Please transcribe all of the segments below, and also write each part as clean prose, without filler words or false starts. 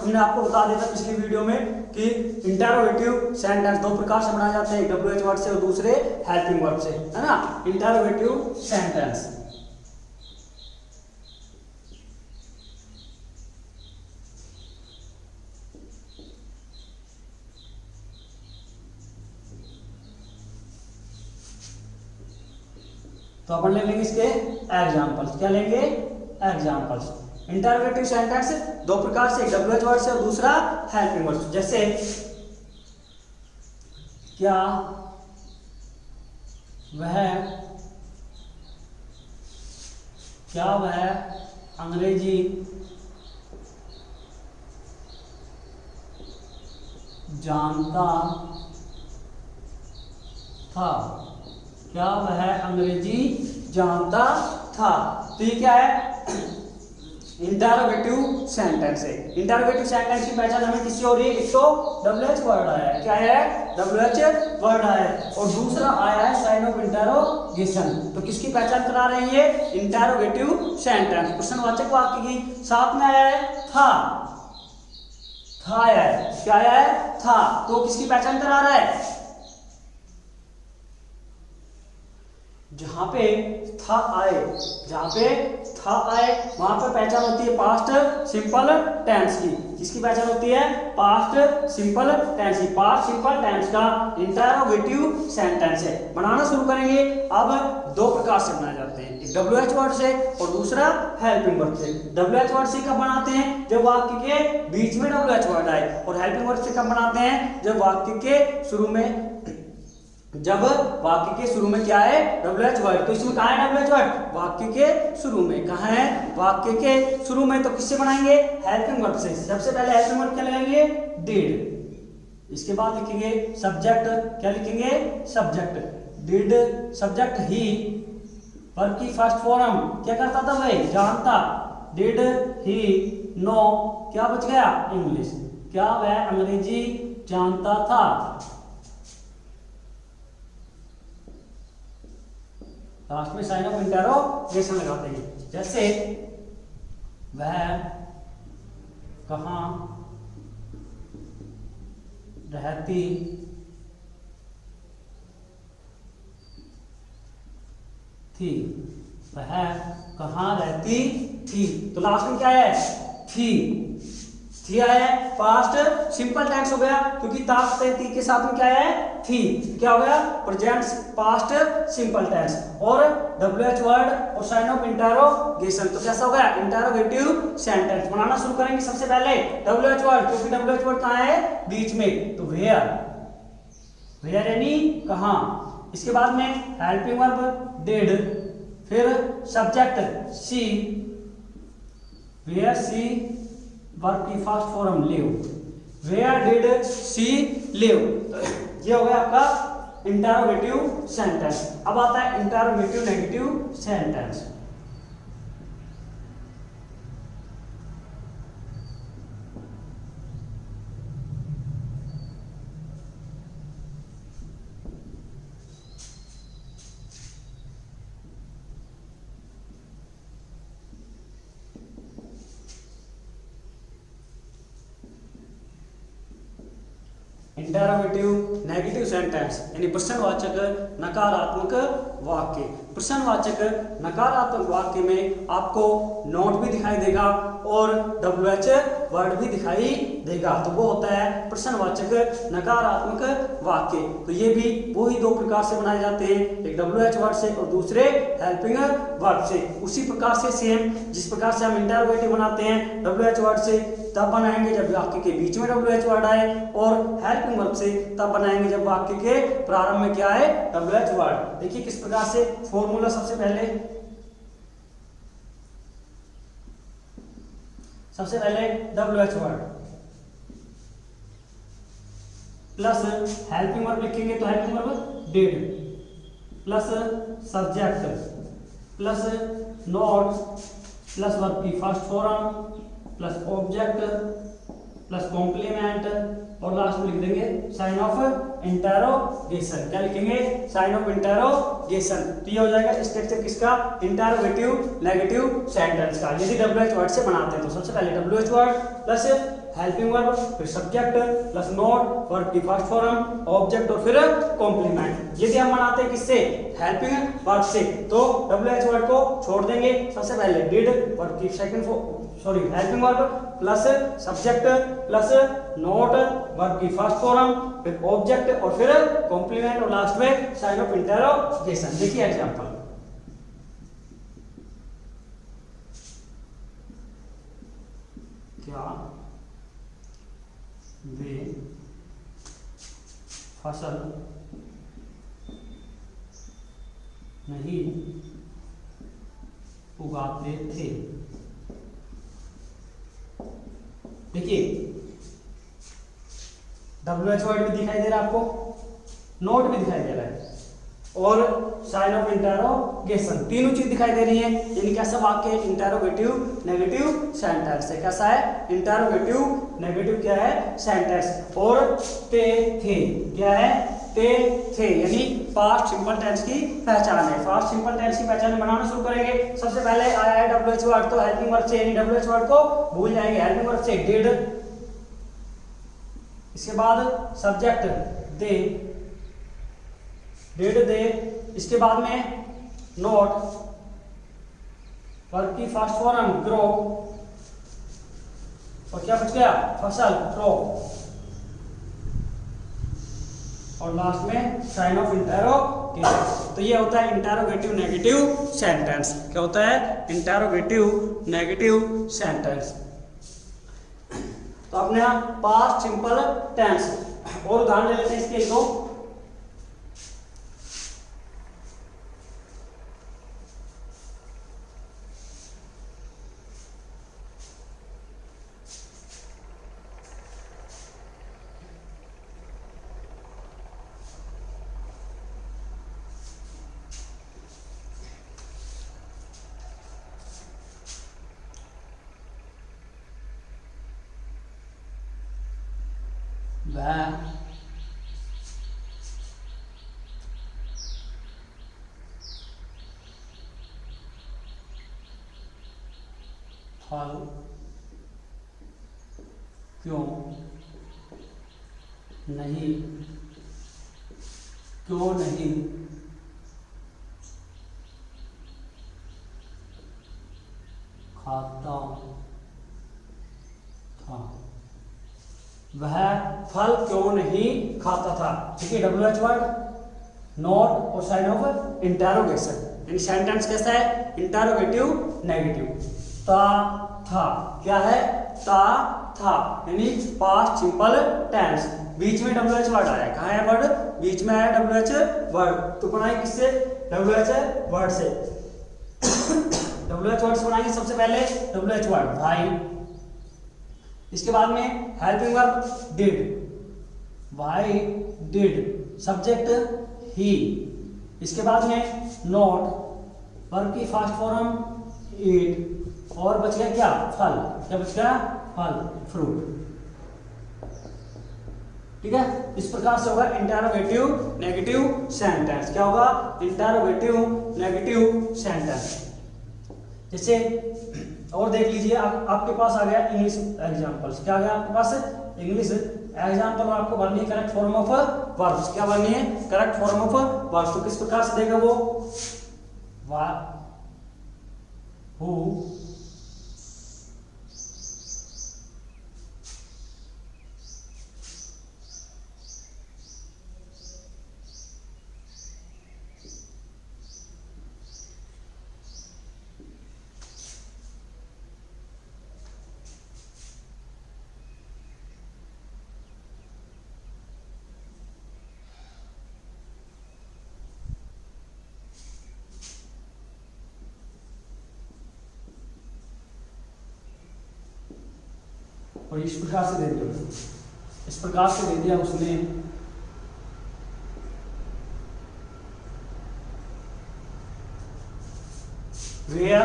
हमने आपको बता दिया था पिछली वीडियो में कि इंटरोगेटिव सेंटेंस दो प्रकार से बनाए जाते हैं, एक WH वर्ड से और दूसरे हेल्पिंग वर्ब से, है ना। इंटरोगेटिव सेंटेंस तो अपन ले लेंगे इसके एग्जांपल्स। क्या लेंगे? एग्जांपल्स। इंटरोगेटिव सेंटेंस दो प्रकार से, एक WH वर्ड से और दूसरा हेल्पिंग वर्ड से। जैसे क्या वह अंग्रेजी जानता था? क्या वह अंग्रेजी जानता था? तो ये क्या है? इंटरोगेटिव सेंटेंस है। इंटरोगेटिव सेंटेंस की पहचान हमें किससे हो रही है? एक तो WH वर्ड आया है, क्या है? WH वर्ड आया है, और दूसरा आया है साइन ऑफ इंटरोगेशन। तो किसकी पहचान करा रही है? इंटरोगेटिव सेंटेंस, प्रश्नवाचक वाक्य की। साथ में आया है था आया है, क्या आया है? था। तो किसकी पहचान करा रहा है? जहां पे था आए वहां पर पहचान होती है पास्ट सिंपल टेंस की। किसकी पहचान होती है? पास्ट सिंपल टेंस की। पास्ट सिंपल टेंस का इंटरोगेटिव सेंटेंस है। बनाना शुरू करेंगे। अब दो प्रकार से बनाए जाते हैं, एक WH वर्ड से और दूसरा हेल्पिंग वर्ड से। WH वर्ड से कब बनाते हैं? जब वाक्य के बीच में WH वर्ड आए, और हेल्पिंग वर्ड से कब बनाते हैं? जब वाक्य के शुरू में क्या है? WH word. तो इसमें कहाँ है WH वर्ड? वाक्य के शुरू में। कहाँ है? वाक्य के शुरू में। तो किससे बनाएंगे? हेल्पिंग वर्ब से। सबसे पहले हेल्पिंग वर्ब क्या लगाएंगे? डिड। इसके बाद लिखेंगे सब्जेक्ट। क्या लिखेंगे? Subject. Did subject he. Verb की फर्स्ट फॉर्म क्या करता था भाई? जानता। डिड ही नो, क्या बच गया? इंग्लिश। क्या वह अंग्रेजी जानता था? लास्ट में साइन ऑफ इंटरोगेशन लगाते हैं। जैसे वह कहाँ रहती थी? वह कहाँ रहती थी? तो लास्ट में क्या है? थी है पास्ट सिंपल टेंस हो गया, क्योंकि थी के साथ में क्या है? थी। क्या हो गया? Present past simple tense. और WH वर्ड और साइन ऑफ इंटरोगेशन, तो कैसा हो गया? Interrogative sentence. बनाना शुरू करेंगे। सबसे पहले WH वर्ड, क्योंकि WH वर्ड कहाँ है? बीच में। तो वेयर यानी कहाँ। इसके बाद में हेल्पिंग वर्ब डिड, फिर subject she, where she verb की first form live. Where did she live. ये हो गया आपका इंटरोगेटिव सेंटेंस। अब आता है interrogative negative sentence. Interrogative negative sentence यानी प्रश्नवाचक नकारात्मक वाक्य। प्रश्नवाचक नकारात्मक वाक्य में आपको नोट भी दिखाई देगा और WH वर्ड भी दिखाई देगा, तो वो होता है प्रश्नवाचक नकारात्मक वाक्य। तो ये भी वही दो प्रकार से बनाए जाते हैं, एक WH वर्ड से और दूसरे हेल्पिंग वर्ब से। उसी प्रकार से सेम जिस प्रकार से हम इंटरोगेटिव बनाते हैं WH वर्ड से, तब बनाएंगे जब वाक्य के बीच में WH वर्ड आए, और हेल्पिंग वर्ब से तब बनाएंगे जब वाक्य के प्रारंभ में क्या है? WH word. देखिए किस प्रकार से फॉर्मूला। सबसे पहले WH word plus helping verb लिखेंगे, तो helping verb did plus subject plus not plus verb की first form plus object plus complement, और लास्ट में लिख देंगे साइन ऑफ इंटरोगेशन। क्या लिखेंगे? Sign of interrogation. तो ये हो जाएगा स्ट्रक्चर किसका? इंटरोगेटिव नेगेटिव सेंटेंस का, यदि WH वर्ड से बनाते हैं। तो सबसे पहले WH word plus helping verb, फिर सब्जेक्ट प्लस नोट, वर्ब की फर्स्ट फॉर्म, ऑब्जेक्ट और फिर कॉम्प्लीमेंट। यदि हम बनाते हैं किससे, हेल्पिंग वर्ब से, तो WH वर्ड को छोड़ देंगे। सबसे पहले डिड, वर्ब की second helping verb plus subject plus note, verb की फर्स्ट फॉर्म, फिर ऑब्जेक्ट और फिर कॉम्प्लीमेंट और लास्ट में साइन ऑफ इंटरोगेशन। देखिए एग्जांपल, क्या वे फसल नहीं उगाते थे। देखिए WH वर्ड भी दिखाई दे रहा है आपको, नोट भी दिखाई दे रहा है और साइन ऑफ इंटरोगेशन, तीनों चीज दिखाई दे रही है। यानी कैसा वाक्य है, इंटरोगेटिव नेगेटिव सेंटेंस है। कैसा है, इंटरोगेटिव नेगेटिव क्या है सेंटेंस। और ते थे, क्या है, ते थे, यानी पास्ट सिंपल टेंस की पहचान है। पास्ट सिंपल टेंस की पहचान बनाना शुरू करेंगे। सबसे पहले आया है WH वर्ड, तो हेल्पिंग वर्ब से, यानी WH वर्ड को भूल जाएंगे। हेल्पिंग वर्ब से डिड, इसके बाद सब्जेक्ट दे, डिड दे, इसके बाद में नोट, वर्ब की फर्स्ट फॉर्म ग्रो, और क्या बच गया, फसल क्रॉप, और लास्ट में साइन ऑफ इंटरोगेशन। तो ये होता है इंटरोगेटिव नेगेटिव सेंटेंस। क्या होता है, इंटरोगेटिव नेगेटिव सेंटेंस। तो अपने यहां पास्ट सिंपल टेंस और उदाहरण ले लेते हैं इसके दो। वह फल क्यों नहीं खाता था। वह फल क्यों नहीं खाता था। ठीक है, WH वर्ड, नोट और साइन ऑफ इंटरोगेशन। यानी सेंटेंस कैसा है, इंटरोगेटिव नेगेटिव। ता था, क्या है, ता था, यानी पास्ट सिंपल टेंस। बीच में WH वर्ड आया, कहाँ है वर्ड, बीच में आया WH वर्ड। तो बनाए किससे, WH वर्ड से। WH वर्ड से बनाएंगे सबसे पहले WH वर्ड भाई, इसके बाद में helping verb did, why did, subject he, इसके बाद में नोट, वर्ब की फर्स्ट फॉर्म ईट, और बच गया क्या, फल, क्या बच गया, फल, फ्रूट। ठीक है, इस प्रकार से होगा इंटरोगेटिव नेगेटिव सेंटेंस। क्या होगा, इंटरोगेटिव नेगेटिव सेंटेंस। जैसे और देख लीजिए, आपके पास आ गया इंग्लिश एग्जांपल्स। क्या आ गया आपके पास, इंग्लिश एग्जांपल। आपको भरनी है करेक्ट फॉर्म ऑफ वर्ब्स। क्या भरनी है, करेक्ट फॉर्म ऑफ वर्ब्स। तो किस प्रकार से देगा वो, हु, और इस प्रकार से दे दिया, इस प्रकार से दे दिया उसने। वेयर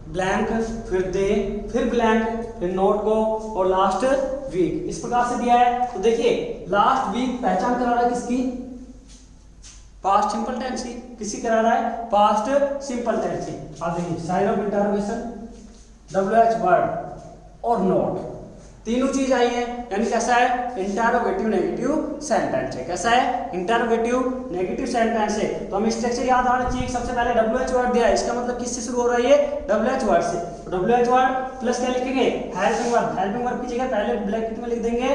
ब्लैंक, फिर दे, फिर ब्लैंक, फिर नोट को, और लास्ट वीक। इस प्रकार से दिया है। तो देखिए लास्ट वीक पहचान करा रहा है किसकी, पास्ट सिंपल टेंस की। किसी करा रहा है, पास्ट सिंपल टेंस की। अब देखिए sign of interrogation, WH word और नोट, तीनों चीज आई है, यानी कैसा है, इंटरोगेटिव नेगेटिव सेंटेंस है। कैसा है, इंटरोगेटिव नेगेटिव सेंटेंस है। तो हमें स्ट्रक्चर याद आना चाहिए। सबसे पहले WH वर्ड दिया है, इसका मतलब किससे शुरू हो रहा है, ये WH वर्ड से। WH वर्ड प्लस क्या लिखेंगे, हेल्पिंग वर्ब। हेल्पिंग वर्ब की जगह पहले ब्रैकेट में लिख देंगे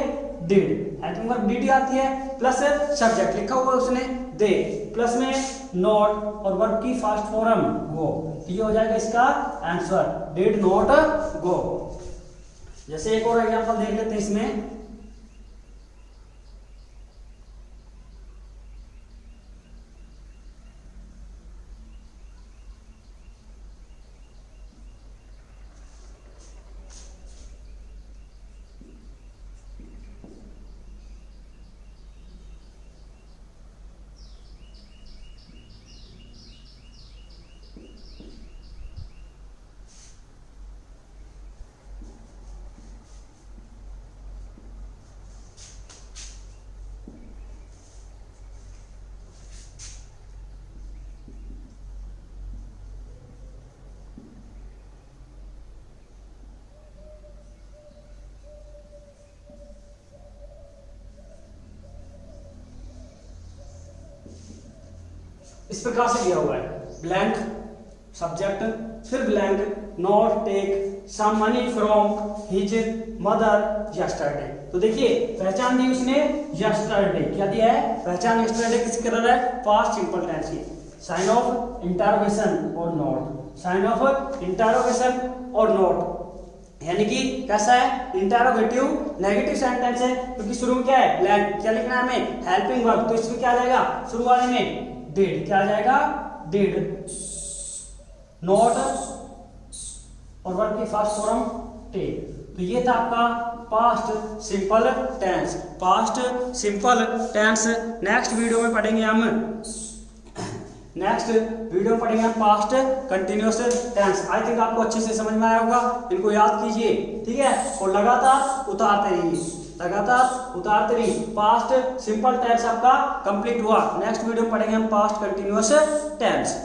डिड। हेल्पिंग वर्ब डिड आती है, प्लस सब्जेक्ट लिखा हुआ उसने दे, प्लस में नॉट और वर्ब की फास्ट फॉर्म गो। ये हो जाएगा इसका आंसर, डिड नॉट गो। जैसे एक और एग्जांपल देख लेते हैं इसमें। इस प्रकार से दिया हुआ है, ब्लैंक सब्जेक्ट, फिर blank not take some money from his mother yesterday. तो देखिए पहचान दी उसने यस्टरडे, क्या दिया है, पहचान यस्टरडे किसकी कर रहा है, पास्ट सिंपल टेंस की। साइन ऑफ इंटरोगेशन और नॉट, साइन ऑफ इंटरोगेशन और नॉट, यानी कि कैसा है, इंटरोगेटिव नेगेटिव सेंटेंस है, क्योंकि शुरू में क्या है, ब्लैंक। क्या लिखना है हमें, हेल्पिंग वर्ब, तो इसमें क्या आ जाएगा, शुरू वाले में डिड, क्या आ जाएगा, डिड, नॉट और वर्ब की फास्ट फॉर्म टेक। तो ये था आपका past simple tense, past simple tense. Next video में पढ़ेंगे हम, नेक्स्ट वीडियो में पढ़ेंगे हम past continuous tense. I think आपको अच्छे से समझ में आया होगा, इनको याद कीजिए, ठीक है, और लगातार उतारते रहिए, लगातार उतारते रहिए। पास्ट सिंपल टेंस आपका कंप्लीट हुआ। नेक्स्ट वीडियो में पढ़ेंगे हम पास्ट कंटिन्यूअस टेंस।